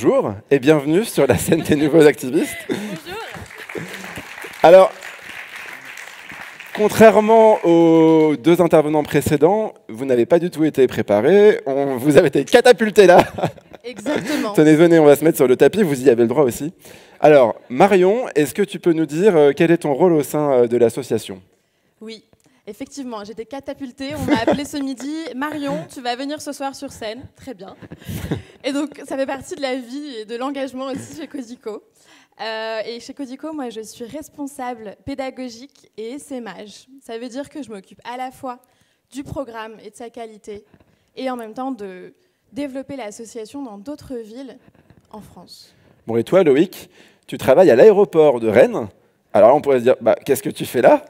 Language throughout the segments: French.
bonjour et bienvenue sur la scène des nouveaux activistes. Bonjour. Alors, contrairement aux deux intervenants précédents, vous n'avez pas du tout été préparés, vous avez été catapultés là. Exactement. Tenez, venez, on va se mettre sur le tapis, vous y avez le droit aussi. Alors, Marion, est-ce que tu peux nous dire quel est ton rôle au sein de l'association ? Oui, effectivement, j'étais catapultée. On m'a appelé ce midi. Marion, tu vas venir ce soir sur scène. Très bien. Et donc, ça fait partie de la vie et de l'engagement aussi chez Codico. Et chez Codico, moi, je suis responsable pédagogique et SMAG. Ça veut dire que je m'occupe à la fois du programme et de sa qualité, et en même temps de développer l'association dans d'autres villes en France. Bon, et toi, Loïc, tu travailles à l'aéroport de Rennes. Alors là, on pourrait se dire, bah, qu'est-ce que tu fais là ?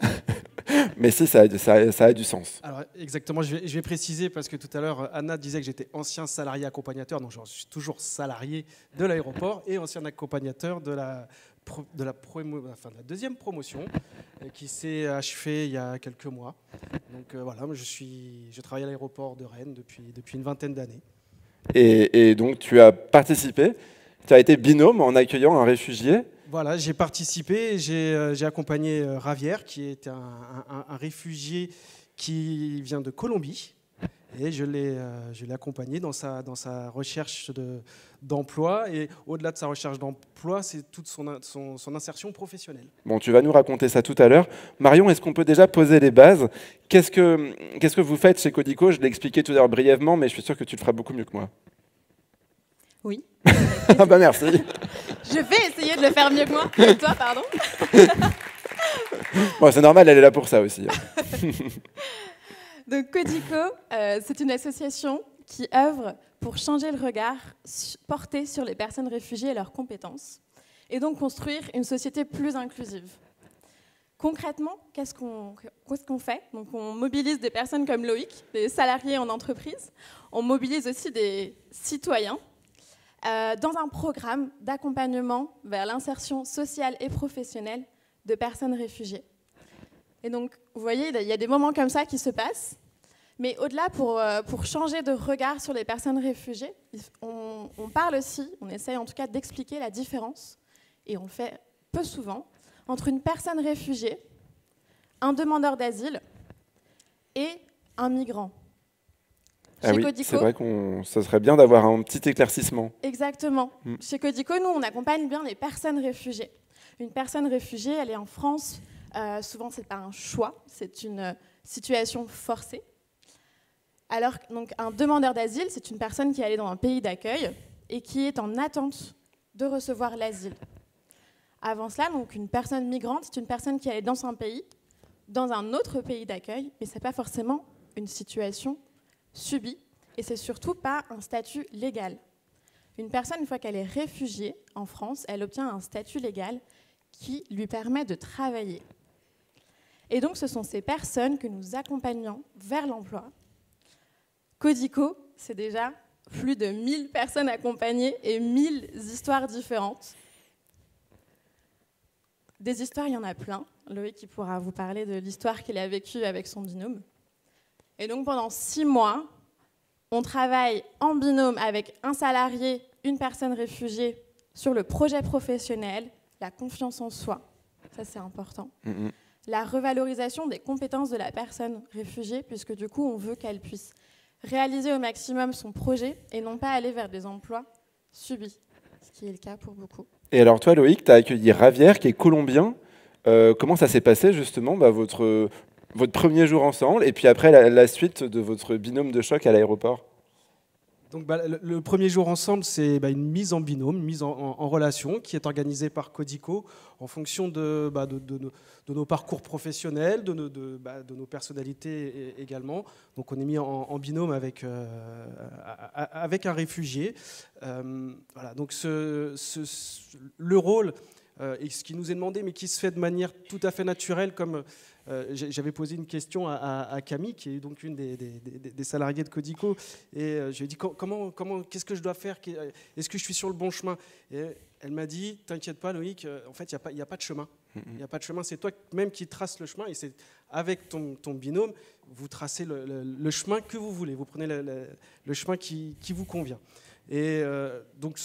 Mais si, ça a du sens. Alors exactement, je vais préciser parce que tout à l'heure, Anna disait que j'étais ancien salarié accompagnateur, donc je suis toujours salarié de l'aéroport et ancien accompagnateur de la deuxième promotion qui s'est achevée il y a quelques mois. Donc voilà, je travaille à l'aéroport de Rennes depuis une vingtaine d'années. Et donc, tu as participé, tu as été binôme en accueillant un réfugié. Voilà, j'ai participé, j'ai accompagné Javier, qui est un réfugié qui vient de Colombie, et je l'ai accompagné dans sa recherche d'emploi, et au-delà de sa recherche d'emploi, c'est toute son insertion professionnelle. Bon, tu vas nous raconter ça tout à l'heure. Marion, est-ce qu'on peut déjà poser les bases ? Qu'est-ce que vous faites chez Codico ? Je l'ai expliqué tout à l'heure brièvement, mais je suis sûr que tu le feras beaucoup mieux que moi. Oui. Ah bah merci. Je vais essayer de le faire mieux que moi. Toi, pardon. Bon, c'est normal, elle est là pour ça aussi. Donc Codico, c'est une association qui œuvre pour changer le regard porté sur les personnes réfugiées et leurs compétences, et donc construire une société plus inclusive. Concrètement, qu'est-ce qu'on fait ? Donc, on mobilise des personnes comme Loïc, des salariés en entreprise. On mobilise aussi des citoyens dans un programme d'accompagnement vers l'insertion sociale et professionnelle de personnes réfugiées. Et donc, vous voyez, il y a des moments comme ça qui se passent, mais au-delà, pour changer de regard sur les personnes réfugiées, on parle aussi, on essaye en tout cas d'expliquer la différence, et on le fait peu souvent, entre une personne réfugiée, un demandeur d'asile et un migrant. Ah oui, c'est vrai que ça serait bien d'avoir un petit éclaircissement. Exactement. Chez Codico, nous, on accompagne bien les personnes réfugiées. Une personne réfugiée, elle est en France. Souvent, ce n'est pas un choix, c'est une situation forcée. Alors, donc, un demandeur d'asile, c'est une personne qui est allée dans un pays d'accueil et qui est en attente de recevoir l'asile. Avant cela, donc, une personne migrante, c'est une personne qui est allée dans un pays, dans un autre pays d'accueil, mais ce n'est pas forcément une situation subie, et c'est surtout pas un statut légal. Une personne, une fois qu'elle est réfugiée en France, elle obtient un statut légal qui lui permet de travailler. Et donc, ce sont ces personnes que nous accompagnons vers l'emploi. Codico, c'est déjà plus de 1000 personnes accompagnées et 1000 histoires différentes. Des histoires, il y en a plein. Loïc qui pourra vous parler de l'histoire qu'il a vécue avec son binôme. Et donc, pendant 6 mois, on travaille en binôme avec un salarié, une personne réfugiée, sur le projet professionnel, la confiance en soi, ça c'est important, la revalorisation des compétences de la personne réfugiée, puisque du coup, on veut qu'elle puisse réaliser au maximum son projet et non pas aller vers des emplois subis, ce qui est le cas pour beaucoup. Et alors toi, Loïc, tu as accueilli Javier, qui est colombien. Comment ça s'est passé, justement, votre premier jour ensemble, et puis après la suite de votre binôme de choc à l'aéroport ? Donc, le premier jour ensemble, c'est une mise en binôme, une mise en relation qui est organisée par Codico en fonction de nos parcours professionnels, de nos personnalités également. Donc on est mis en binôme avec un réfugié. Voilà, donc le rôle, et ce qui nous est demandé, mais qui se fait de manière tout à fait naturelle, comme j'avais posé une question à Camille, qui est donc une des salariés de Codico, et je lui ai dit qu'est-ce que je dois faire, est-ce que je suis sur le bon chemin, et elle m'a dit, t'inquiète pas Loïc, en fait il n'y a pas de chemin, il n'y a pas de chemin, c'est toi même qui traces le chemin, et c'est avec ton binôme, vous tracez le chemin que vous voulez, vous prenez le chemin qui vous convient. Et donc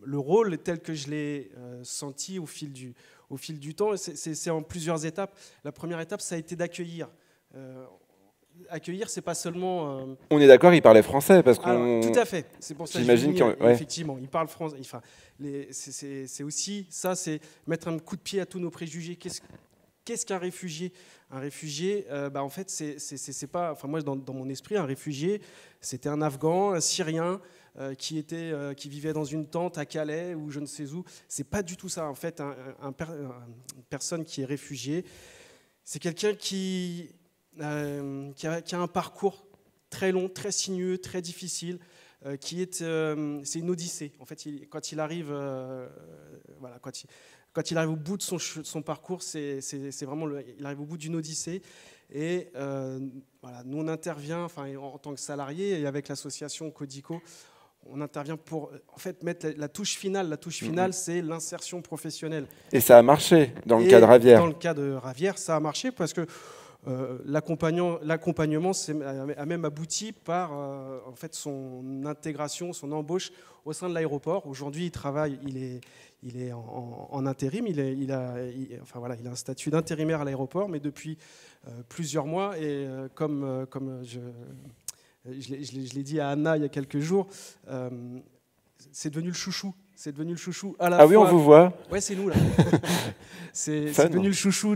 le rôle tel que je l'ai senti au fil du temps, c'est en plusieurs étapes. La première étape, ça a été d'accueillir. Accueillir, c'est pas seulement... On est d'accord, il parlait français parce Alors, qu'on... tout à fait. C'est pour ça que J'imagine effectivement, il parle français. Enfin, c'est aussi ça, c'est mettre un coup de pied à tous nos préjugés. Qu'est-ce qu'un réfugié? Un réfugié, en fait, c'est pas... Enfin, moi, dans mon esprit, un réfugié, c'était un Afghan, un Syrien qui vivait dans une tente à Calais ou je ne sais où. C'est pas du tout ça. En fait, une personne qui est réfugiée, c'est quelqu'un qui a un parcours très long, très sinueux, très difficile, c'est une odyssée. En fait, quand il arrive au bout de son parcours, c'est vraiment il arrive au bout d'une odyssée. Et nous, on intervient en tant que salarié et avec l'association Codico, on intervient pour en fait, mettre la touche finale. La touche finale, c'est l'insertion professionnelle. Et ça a marché dans le cas de Ravière. Dans le cas de Ravière, ça a marché parce que l'accompagnement a même abouti par en fait son intégration, son embauche au sein de l'aéroport. Aujourd'hui, il travaille, il est en intérim, il a un statut d'intérimaire à l'aéroport, mais depuis plusieurs mois. Et comme je l'ai dit à Anna il y a quelques jours, c'est devenu le chouchou. C'est devenu le chouchou à la fois... Ah oui, on vous voit. Ouais, c'est nous là. c'est devenu le chouchou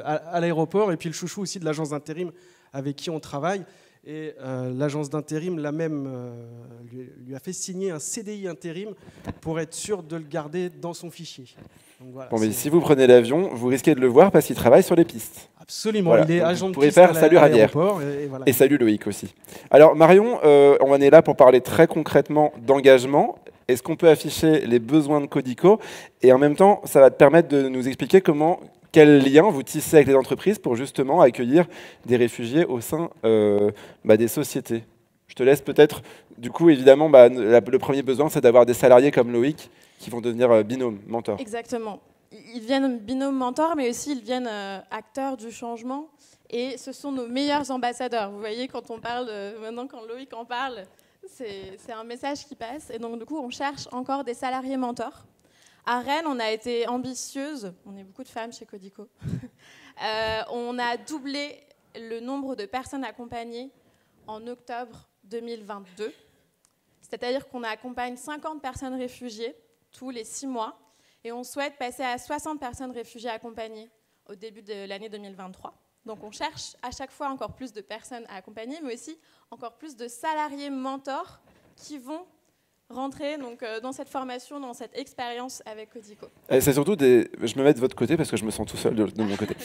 à l'aéroport et puis le chouchou aussi de l'agence d'intérim avec qui on travaille. Et l'agence d'intérim lui a fait signer un CDI intérim pour être sûr de le garder dans son fichier. Donc, voilà, bon, mais si vous prenez l'avion, vous risquez de le voir parce qu'il travaille sur les pistes. Absolument, voilà. Il est donc agent vous de pourrez piste faire à salut Ravière. Voilà. Et salut Loïc aussi. Alors Marion, on en est là pour parler très concrètement d'engagement. Est-ce qu'on peut afficher les besoins de Codico? Et en même temps, ça va te permettre de nous expliquer quel lien vous tissez avec les entreprises pour justement accueillir des réfugiés au sein des sociétés. Je te laisse peut-être, du coup, évidemment, le premier besoin, c'est d'avoir des salariés comme Loïc qui vont devenir binômes, mentors. Exactement. Ils viennent binômes mentors, mais aussi ils deviennent acteurs du changement. Et ce sont nos meilleurs ambassadeurs. Vous voyez, quand on parle, maintenant quand Loïc en parle, c'est un message qui passe. Et donc, du coup, on cherche encore des salariés mentors. À Rennes, on a été ambitieuse. On est beaucoup de femmes chez Codico. On a doublé le nombre de personnes accompagnées en octobre 2022. C'est-à-dire qu'on accompagne 50 personnes réfugiées tous les 6 mois. Et on souhaite passer à 60 personnes réfugiées accompagnées au début de l'année 2023. Donc on cherche à chaque fois encore plus de personnes à accompagner, mais aussi encore plus de salariés mentors qui vont rentrer dans cette formation, dans cette expérience avec Codico. C'est surtout je me mets de votre côté parce que je me sens tout seul de mon côté.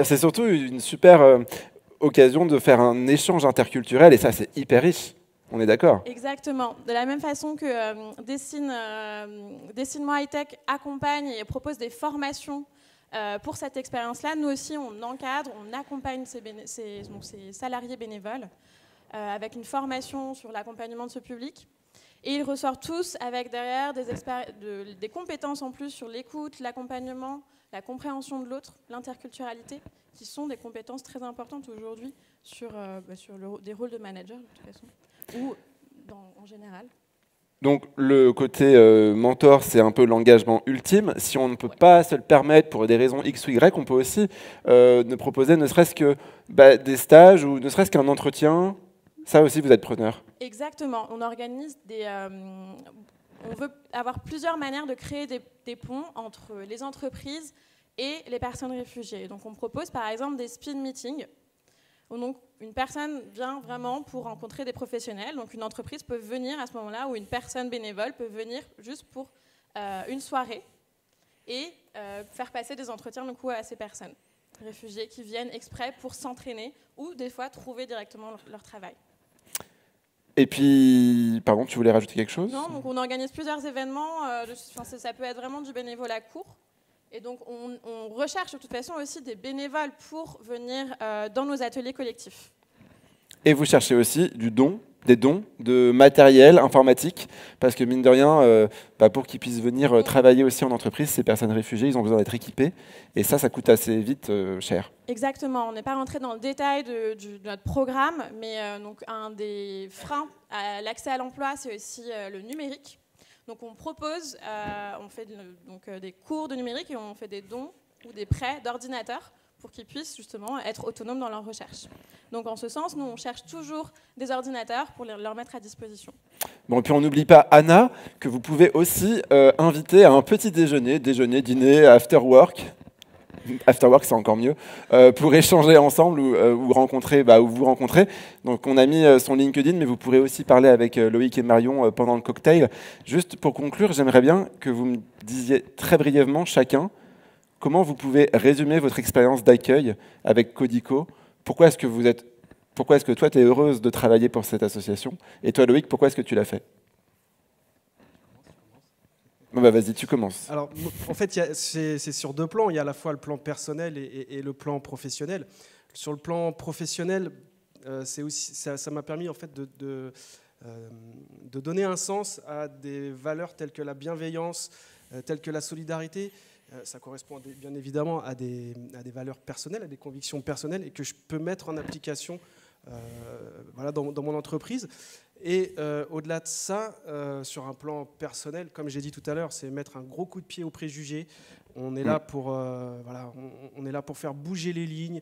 C'est surtout une super occasion de faire un échange interculturel et ça c'est hyper riche. On est d'accord? Exactement. De la même façon que Dessine-moi High-Tech accompagne et propose des formations pour cette expérience-là, nous aussi, on encadre, on accompagne ces salariés bénévoles avec une formation sur l'accompagnement de ce public. Et ils ressortent tous avec derrière des compétences en plus sur l'écoute, l'accompagnement, la compréhension de l'autre, l'interculturalité, qui sont des compétences très importantes aujourd'hui sur des rôles de manager, de toute façon, ou en général. Donc le côté mentor, c'est un peu l'engagement ultime. Si on ne peut pas se le permettre pour des raisons X ou Y, on peut aussi ne proposer ne serait-ce que des stages ou ne serait-ce qu'un entretien. Ça aussi, vous êtes preneur. Exactement. On organise on veut avoir plusieurs manières de créer des ponts entre les entreprises et les personnes réfugiées. Donc on propose par exemple des speed meetings. Donc, une personne vient vraiment pour rencontrer des professionnels. Donc, une entreprise peut venir à ce moment-là, ou une personne bénévole peut venir juste pour une soirée et faire passer des entretiens à ces personnes réfugiées qui viennent exprès pour s'entraîner ou des fois trouver directement leur travail. Et puis, pardon, tu voulais rajouter quelque chose? Non, donc on organise plusieurs événements. Ça peut être vraiment du bénévolat court. Et donc, on recherche de toute façon aussi des bénévoles pour venir dans nos ateliers collectifs. Et vous cherchez aussi du don des dons de matériel informatique, parce que mine de rien, pour qu'ils puissent venir travailler aussi en entreprise, ces personnes réfugiées, ils ont besoin d'être équipés, et ça coûte assez vite cher. Exactement, on n'est pas rentré dans le détail de notre programme, mais donc un des freins à l'accès à l'emploi, c'est aussi le numérique. Donc on propose, on fait des cours de numérique et on fait des dons ou des prêts d'ordinateurs pour qu'ils puissent justement être autonomes dans leur recherche. Donc en ce sens, nous, on cherche toujours des ordinateurs pour leur mettre à disposition. Bon, et puis on n'oublie pas Anna, que vous pouvez aussi inviter à un petit déjeuner, dîner, after work. After work, c'est encore mieux, pour échanger ensemble ou rencontrer, ou vous rencontrer. Donc on a mis son LinkedIn, mais vous pourrez aussi parler avec Loïc et Marion pendant le cocktail. Juste pour conclure, j'aimerais bien que vous me disiez très brièvement chacun comment vous pouvez résumer votre expérience d'accueil avec Codico. Pourquoi est-ce que toi, tu es heureuse de travailler pour cette association? Et toi, Loïc, pourquoi est-ce que tu l'as fait? Vas-y, tu commences. Alors, en fait, c'est sur deux plans. Il y a à la fois le plan personnel et le plan professionnel. Sur le plan professionnel, ça m'a permis en fait de donner un sens à des valeurs telles que la bienveillance, telles que la solidarité. Ça correspond bien évidemment à des valeurs personnelles, à des convictions personnelles et que je peux mettre en application dans mon entreprise. Et au-delà de ça, sur un plan personnel, comme j'ai dit tout à l'heure, c'est mettre un gros coup de pied aux préjugés. On est là pour, on est là pour faire bouger les lignes.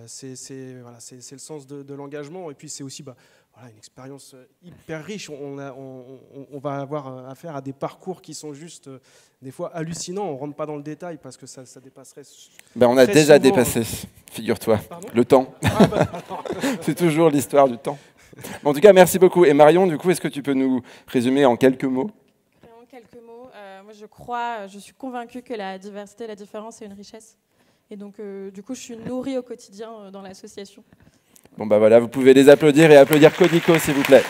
C'est le sens de l'engagement. Et puis c'est aussi une expérience hyper riche. On va avoir affaire à des parcours qui sont juste des fois hallucinants. On ne rentre pas dans le détail parce que ça dépasserait. On a déjà dépassé, figure-toi, le temps. C'est toujours l'histoire du temps. En tout cas, merci beaucoup. Et Marion, du coup, est-ce que tu peux nous résumer en quelques mots? En quelques mots, moi je suis convaincue que la diversité, la différence est une richesse. Et donc, du coup, je suis nourrie au quotidien dans l'association. Bon, voilà, vous pouvez les applaudir et applaudir Codico, s'il vous plaît.